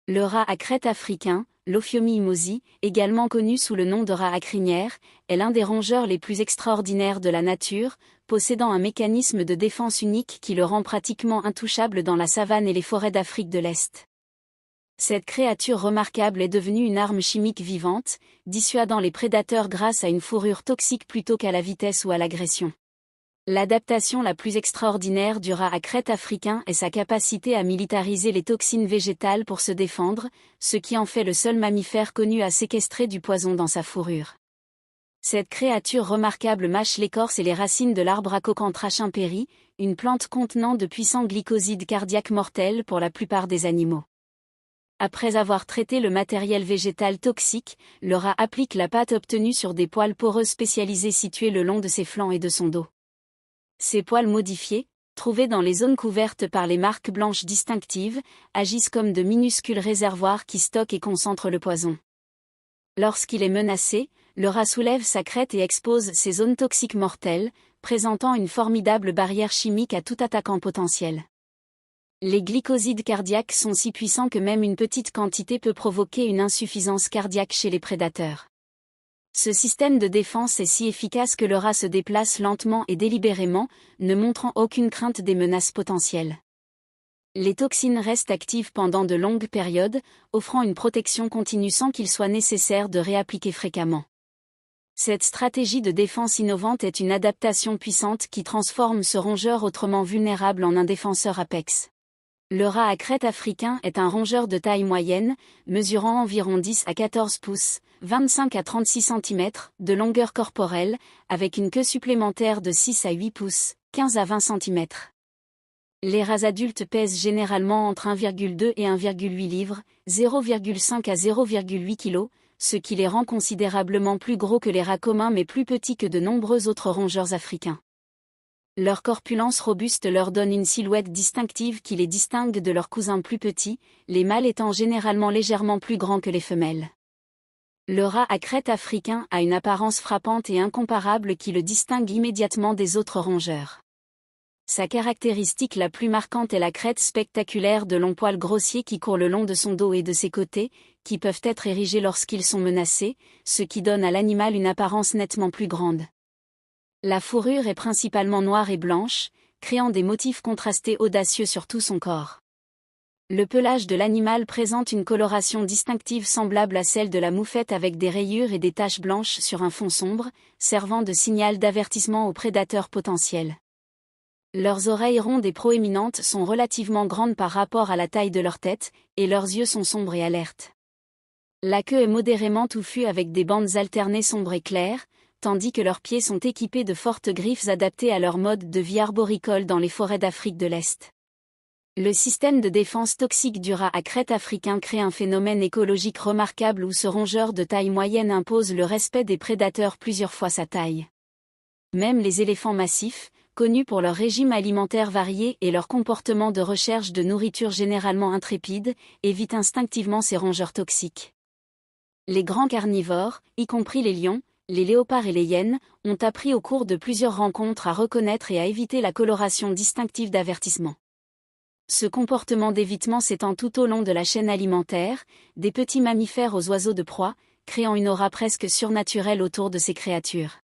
Le rat à crête africain, l'Ophiomyimosi, également connu sous le nom de rat à crinière, est l'un des rongeurs les plus extraordinaires de la nature, possédant un mécanisme de défense unique qui le rend pratiquement intouchable dans la savane et les forêts d'Afrique de l'Est. Cette créature remarquable est devenue une arme chimique vivante, dissuadant les prédateurs grâce à une fourrure toxique plutôt qu'à la vitesse ou à l'agression. L'adaptation la plus extraordinaire du rat à crête africain est sa capacité à militariser les toxines végétales pour se défendre, ce qui en fait le seul mammifère connu à séquestrer du poison dans sa fourrure. Cette créature remarquable mâche l'écorce et les racines de l'arbre Acocanthrach imperi, une plante contenant de puissants glycosides cardiaques mortels pour la plupart des animaux. Après avoir traité le matériel végétal toxique, le rat applique la pâte obtenue sur des poils poreuses spécialisées situées le long de ses flancs et de son dos. Ces poils modifiés, trouvés dans les zones couvertes par les marques blanches distinctives, agissent comme de minuscules réservoirs qui stockent et concentrent le poison. Lorsqu'il est menacé, le rat soulève sa crête et expose ces zones toxiques mortelles, présentant une formidable barrière chimique à tout attaquant potentiel. Les glycosides cardiaques sont si puissants que même une petite quantité peut provoquer une insuffisance cardiaque chez les prédateurs. Ce système de défense est si efficace que le rat se déplace lentement et délibérément, ne montrant aucune crainte des menaces potentielles. Les toxines restent actives pendant de longues périodes, offrant une protection continue sans qu'il soit nécessaire de réappliquer fréquemment. Cette stratégie de défense innovante est une adaptation puissante qui transforme ce rongeur autrement vulnérable en un défenseur apex. Le rat à crête africain est un rongeur de taille moyenne, mesurant environ 10 à 14 pouces, 25 à 36 cm, de longueur corporelle, avec une queue supplémentaire de 6 à 8 pouces, 15 à 20 cm. Les rats adultes pèsent généralement entre 1,2 et 1,8 livres, 0,5 à 0,8 kg, ce qui les rend considérablement plus gros que les rats communs mais plus petits que de nombreux autres rongeurs africains. Leur corpulence robuste leur donne une silhouette distinctive qui les distingue de leurs cousins plus petits, les mâles étant généralement légèrement plus grands que les femelles. Le rat à crête africain a une apparence frappante et incomparable qui le distingue immédiatement des autres rongeurs. Sa caractéristique la plus marquante est la crête spectaculaire de longs poils grossiers qui courent le long de son dos et de ses côtés, qui peuvent être érigés lorsqu'ils sont menacés, ce qui donne à l'animal une apparence nettement plus grande. La fourrure est principalement noire et blanche, créant des motifs contrastés audacieux sur tout son corps. Le pelage de l'animal présente une coloration distinctive semblable à celle de la moufette avec des rayures et des taches blanches sur un fond sombre, servant de signal d'avertissement aux prédateurs potentiels. Leurs oreilles rondes et proéminentes sont relativement grandes par rapport à la taille de leur tête, et leurs yeux sont sombres et alertes. La queue est modérément touffue avec des bandes alternées sombres et claires, tandis que leurs pieds sont équipés de fortes griffes adaptées à leur mode de vie arboricole dans les forêts d'Afrique de l'Est. Le système de défense toxique du rat à crête africain crée un phénomène écologique remarquable où ce rongeur de taille moyenne impose le respect des prédateurs plusieurs fois sa taille. Même les éléphants massifs, connus pour leur régime alimentaire varié et leur comportement de recherche de nourriture généralement intrépide, évitent instinctivement ces rongeurs toxiques. Les grands carnivores, y compris les lions, les léopards et les hyènes, ont appris au cours de plusieurs rencontres à reconnaître et à éviter la coloration distinctive d'avertissement. Ce comportement d'évitement s'étend tout au long de la chaîne alimentaire, des petits mammifères aux oiseaux de proie, créant une aura presque surnaturelle autour de ces créatures.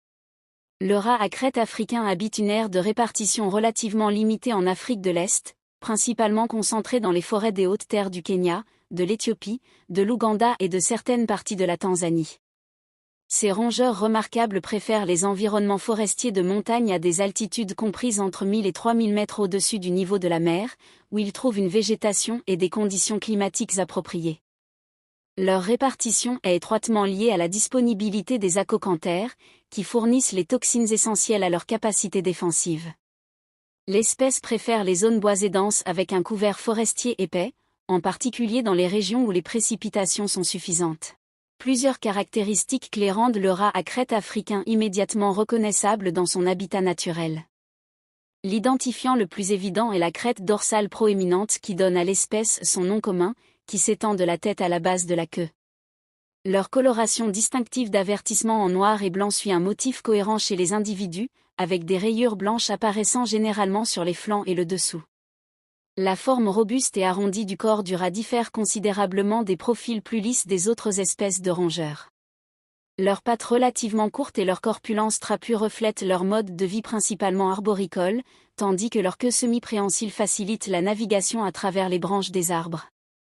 Le rat à crête africain habite une aire de répartition relativement limitée en Afrique de l'Est, principalement concentrée dans les forêts des hautes terres du Kenya, de l'Éthiopie, de l'Ouganda et de certaines parties de la Tanzanie. Ces rongeurs remarquables préfèrent les environnements forestiers de montagne à des altitudes comprises entre 1000 et 3000 mètres au-dessus du niveau de la mer, où ils trouvent une végétation et des conditions climatiques appropriées. Leur répartition est étroitement liée à la disponibilité des acocanthères, qui fournissent les toxines essentielles à leur capacité défensive. L'espèce préfère les zones boisées denses avec un couvert forestier épais, en particulier dans les régions où les précipitations sont suffisantes. Plusieurs caractéristiques clés rendent le rat à crête africain immédiatement reconnaissable dans son habitat naturel. L'identifiant le plus évident est la crête dorsale proéminente qui donne à l'espèce son nom commun, qui s'étend de la tête à la base de la queue. Leur coloration distinctive d'avertissement en noir et blanc suit un motif cohérent chez les individus, avec des rayures blanches apparaissant généralement sur les flancs et le dessous. La forme robuste et arrondie du corps du rat diffère considérablement des profils plus lisses des autres espèces de rongeurs. Leurs pattes relativement courtes et leur corpulence trapue reflètent leur mode de vie principalement arboricole, tandis que leur queue semi-préhensile facilite la navigation à travers les branches des arbres.